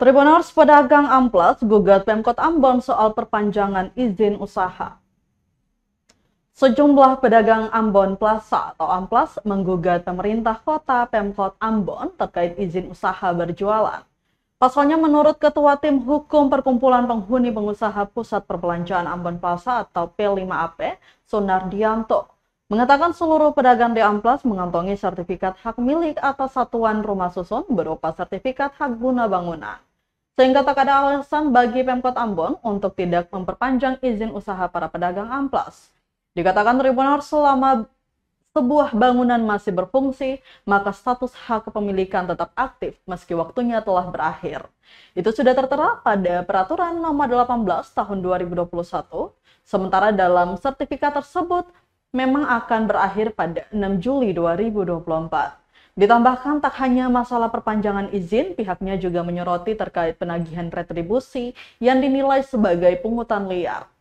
Tribuners pedagang Amplas gugat Pemkot Ambon soal perpanjangan izin usaha. Sejumlah pedagang Ambon Plaza atau Amplas menggugat pemerintah kota Pemkot Ambon terkait izin usaha berjualan. Pasalnya menurut Ketua Tim Hukum Perkumpulan Penghuni Pengusaha Pusat Perbelanjaan Ambon Plaza atau P5AP, Sunardianto, mengatakan seluruh pedagang di Amplas mengantongi sertifikat hak milik atas satuan rumah susun berupa sertifikat hak guna bangunan. Sehingga tak ada alasan bagi Pemkot Ambon untuk tidak memperpanjang izin usaha para pedagang Amplas. Dikatakan Tribuners selama sebuah bangunan masih berfungsi, maka status hak kepemilikan tetap aktif meski waktunya telah berakhir. Itu sudah tertera pada Peraturan Nomor 18 Tahun 2021, sementara dalam sertifikat tersebut memang akan berakhir pada 6 Juli 2024. Ditambahkan tak hanya masalah perpanjangan izin, pihaknya juga menyoroti terkait penagihan retribusi yang dinilai sebagai pungutan liar.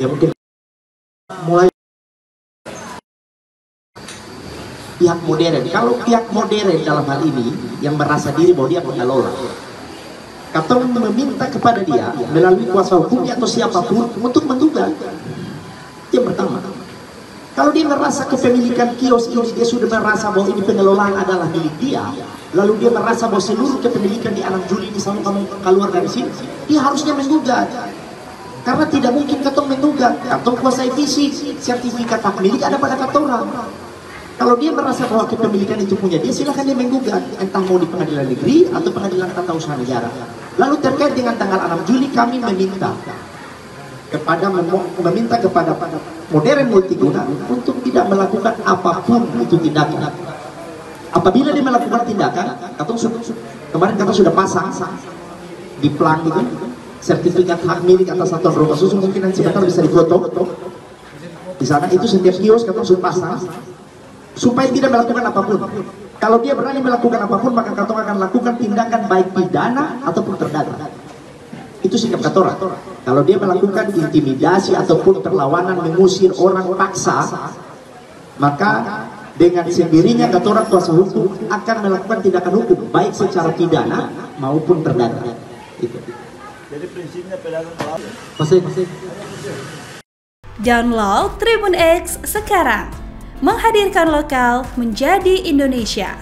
Ya mungkin mulai pihak modern. Kalau pihak modern dalam hal ini yang merasa diri bahwa dia pengelola, atau meminta kepada dia melalui kuasa hukumnya atau siapapun untuk menggugat. Yang pertama, kalau dia merasa kepemilikan kios ini, dia sudah merasa bahwa ini pengelolaan adalah milik dia, lalu dia merasa bahwa seluruh kepemilikan di 6 Juli misalnya kamu keluar dari sini, dia harusnya menggugat. Karena tidak mungkin katong menggugat, katong kuasai visi, sertifikat hak milik ada pada katorang. Kalau dia merasa bahwa kepemilikan itu punya dia, silahkan dia menggugat, entah mau di pengadilan negeri atau pengadilan tata usaha negara. Lalu terkait dengan tanggal 6 Juli kami meminta kepada modern multiguna untuk tidak melakukan apapun itu tindakan. Apabila dia melakukan tindakan, kemarin kata sudah pasang di plang itu sertifikat hak milik atas satuan rumah susun, mungkin nanti sebentar bisa difoto di sana. Itu setiap kios kata sudah pasang supaya tidak melakukan apapun. Kalau dia berani melakukan apapun, maka kata akan lakukan tindakan baik pidana ataupun perdata. Itu sikap katora. Kalau dia melakukan intimidasi ataupun perlawanan, mengusir orang paksa, maka dengan sendirinya katora kuasa hukum akan melakukan tindakan hukum baik secara pidana maupun perdata. Itu. Jadi prinsipnya pedagang Download Tribun X sekarang, menghadirkan lokal menjadi Indonesia.